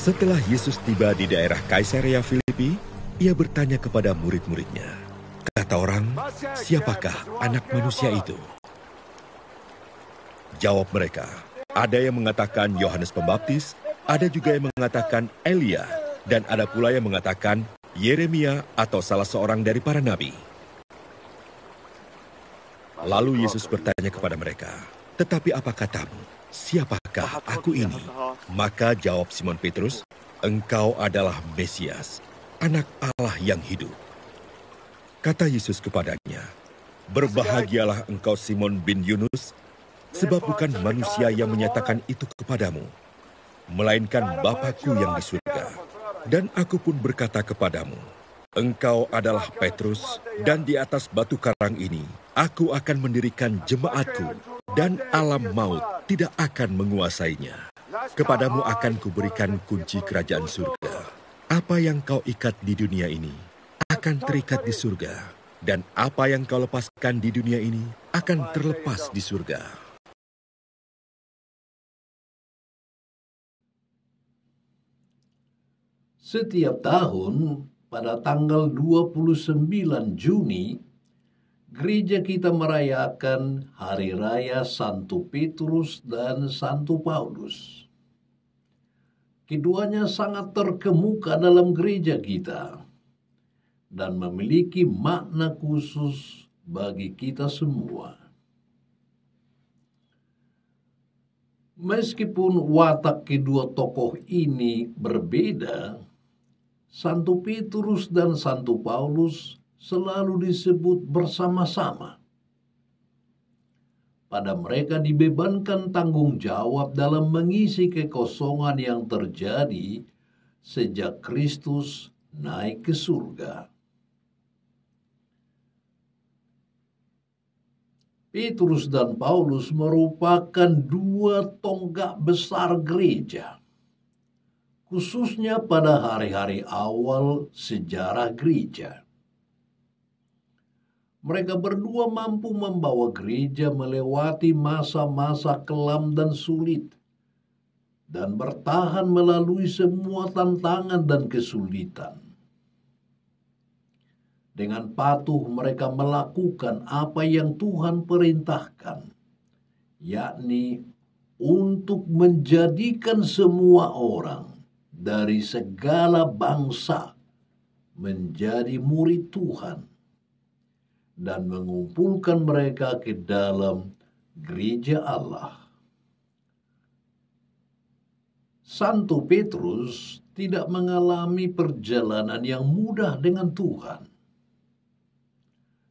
Setelah Yesus tiba di daerah Kaisarea Filipi, ia bertanya kepada murid-muridnya, "Kata orang, siapakah Anak Manusia itu?" Jawab mereka, "Ada yang mengatakan Yohanes Pembaptis, ada juga yang mengatakan Elia, dan ada pula yang mengatakan Yeremia atau salah seorang dari para nabi." Lalu Yesus bertanya kepada mereka, "Tetapi apa katamu? Siapakah aku ini?" Maka jawab Simon Petrus, "Engkau adalah Mesias, Anak Allah yang hidup." Kata Yesus kepadanya, "Berbahagialah engkau Simon bin Yunus, sebab bukan manusia yang menyatakan itu kepadamu, melainkan Bapa-Ku yang di surga. Dan aku pun berkata kepadamu, engkau adalah Petrus, dan di atas batu karang ini aku akan mendirikan jemaatku, dan alam maut tidak akan menguasainya. Kepadamu akan kuberikan kunci kerajaan surga. Apa yang kau ikat di dunia ini akan terikat di surga, dan apa yang kau lepaskan di dunia ini akan terlepas di surga." Setiap tahun pada tanggal 29 Juni, gereja kita merayakan Hari Raya Santo Petrus dan Santo Paulus. Keduanya sangat terkemuka dalam gereja kita dan memiliki makna khusus bagi kita semua. Meskipun watak kedua tokoh ini berbeda, Santo Petrus dan Santo Paulus selalu disebut bersama-sama. Pada mereka dibebankan tanggung jawab dalam mengisi kekosongan yang terjadi sejak Kristus naik ke surga. Petrus dan Paulus merupakan dua tonggak besar gereja, khususnya pada hari-hari awal sejarah gereja. Mereka berdua mampu membawa gereja melewati masa-masa kelam dan sulit, dan bertahan melalui semua tantangan dan kesulitan. Dengan patuh mereka melakukan apa yang Tuhan perintahkan, yakni untuk menjadikan semua orang dari segala bangsa menjadi murid Tuhan dan mengumpulkan mereka ke dalam gereja Allah. Santo Petrus tidak mengalami perjalanan yang mudah dengan Tuhan.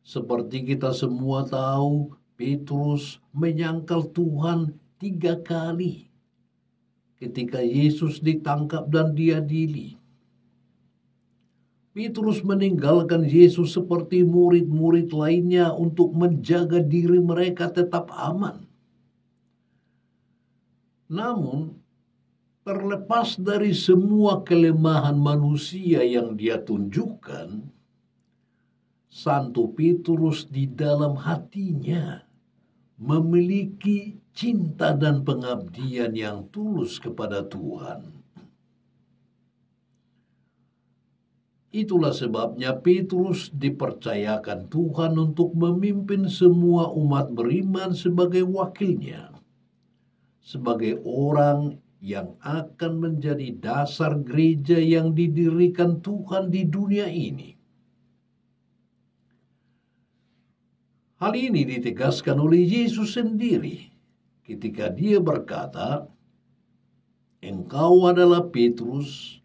Seperti kita semua tahu, Petrus menyangkal Tuhan 3 kali ketika Yesus ditangkap dan diadili. Petrus meninggalkan Yesus seperti murid-murid lainnya untuk menjaga diri mereka tetap aman. Namun, terlepas dari semua kelemahan manusia yang dia tunjukkan, Santo Petrus di dalam hatinya memiliki cinta dan pengabdian yang tulus kepada Tuhan. Itulah sebabnya Petrus dipercayakan Tuhan untuk memimpin semua umat beriman sebagai wakilnya, sebagai orang yang akan menjadi dasar gereja yang didirikan Tuhan di dunia ini. Hal ini ditegaskan oleh Yesus sendiri ketika dia berkata, "Engkau adalah Petrus,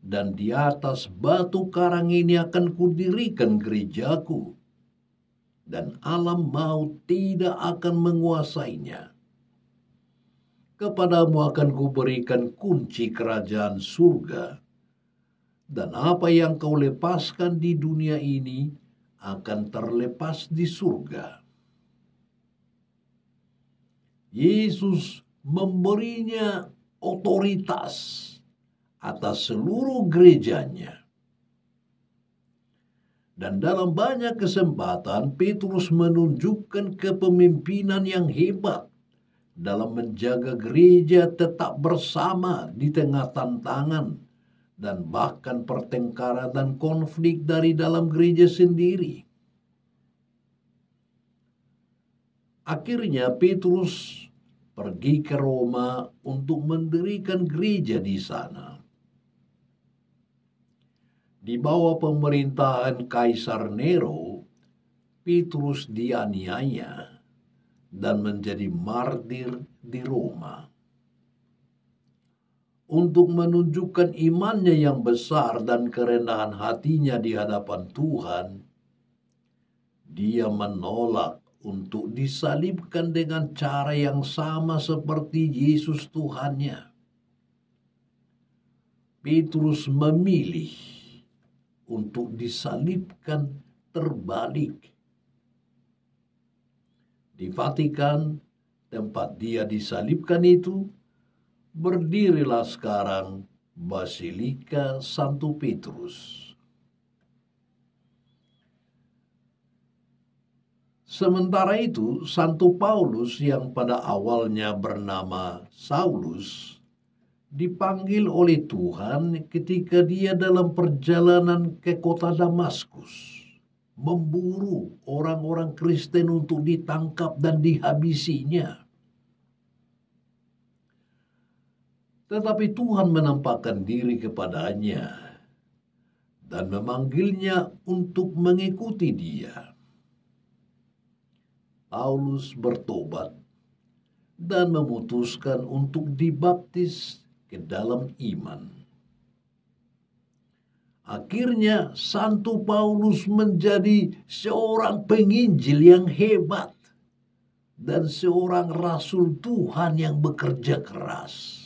dan di atas batu karang ini akan kudirikan gerejaku, dan alam maut tidak akan menguasainya. Kepadamu akan kuberikan kunci kerajaan surga, dan apa yang kau lepaskan di dunia ini akan terlepas di surga." Yesus memberinya otoritas atas seluruh gerejanya. Dan dalam banyak kesempatan Petrus menunjukkan kepemimpinan yang hebat dalam menjaga gereja tetap bersama di tengah tantangan dan bahkan pertengkaran dan konflik dari dalam gereja sendiri. Akhirnya Petrus pergi ke Roma untuk mendirikan gereja di sana. Di bawah pemerintahan Kaisar Nero, Petrus dianiaya dan menjadi martir di Roma. Untuk menunjukkan imannya yang besar dan kerendahan hatinya di hadapan Tuhan, dia menolak untuk disalibkan dengan cara yang sama seperti Yesus Tuhannya. Petrus memilih untuk disalibkan terbalik. Di Vatikan, tempat dia disalibkan itu, berdirilah sekarang Basilika Santo Petrus. Sementara itu, Santo Paulus yang pada awalnya bernama Saulus dipanggil oleh Tuhan ketika dia dalam perjalanan ke kota Damaskus, memburu orang-orang Kristen untuk ditangkap dan dihabisinya. Tetapi Tuhan menampakkan diri kepadanya dan memanggilnya untuk mengikuti dia. Paulus bertobat dan memutuskan untuk dibaptis ke dalam iman. Akhirnya Santo Paulus menjadi seorang penginjil yang hebat dan seorang rasul Tuhan yang bekerja keras.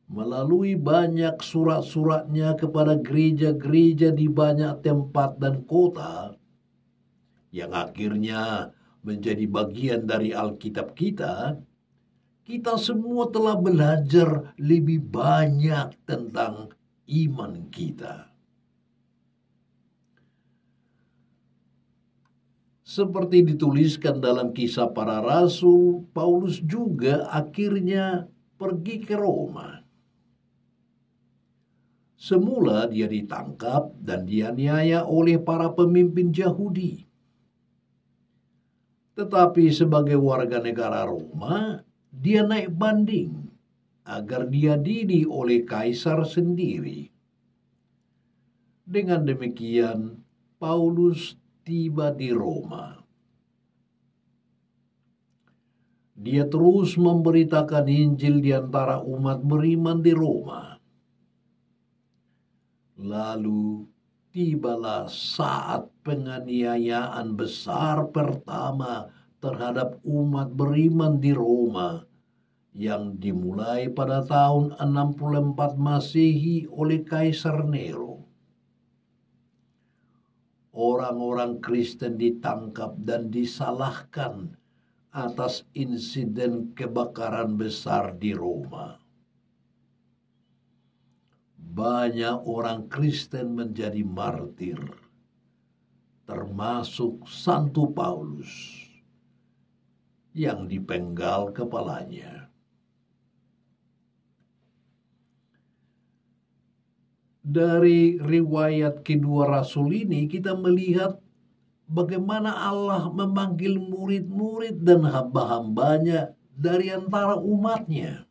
Melalui banyak surat-suratnya kepada gereja-gereja di banyak tempat dan kota, yang akhirnya menjadi bagian dari Alkitab kita, kita semua telah belajar lebih banyak tentang iman kita. Seperti dituliskan dalam Kisah Para Rasul, Paulus juga akhirnya pergi ke Roma. Semula dia ditangkap dan dianiaya oleh para pemimpin Yahudi. Tetapi sebagai warga negara Roma, dia naik banding agar diadili oleh kaisar sendiri. Dengan demikian, Paulus tiba di Roma. Dia terus memberitakan Injil di antara umat beriman di Roma. Lalu tibalah saat penganiayaan besar pertama terhadap umat beriman di Roma yang dimulai pada tahun 64 Masehi oleh Kaisar Nero. Orang-orang Kristen ditangkap dan disalahkan atas insiden kebakaran besar di Roma. Banyak orang Kristen menjadi martir, termasuk Santo Paulus yang dipenggal kepalanya. Dari riwayat kedua rasul ini kita melihat bagaimana Allah memanggil murid-murid dan hamba-hambanya dari antara umatnya.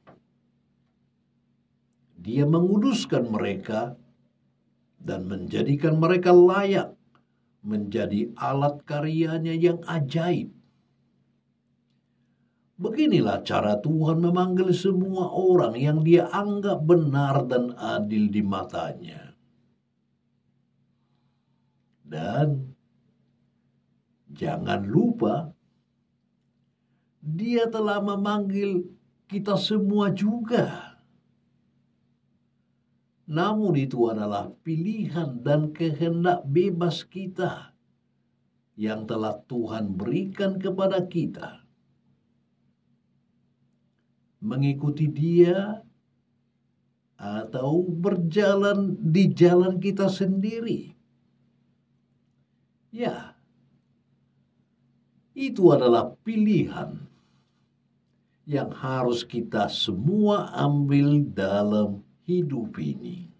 Dia menguduskan mereka dan menjadikan mereka layak menjadi alat karyanya yang ajaib. Beginilah cara Tuhan memanggil semua orang yang dia anggap benar dan adil di matanya. Dan jangan lupa, dia telah memanggil kita semua juga. Namun itu adalah pilihan dan kehendak bebas kita yang telah Tuhan berikan kepada kita. Mengikuti dia atau berjalan di jalan kita sendiri. Ya, itu adalah pilihan. yang harus kita semua ambil dalam hidup ini.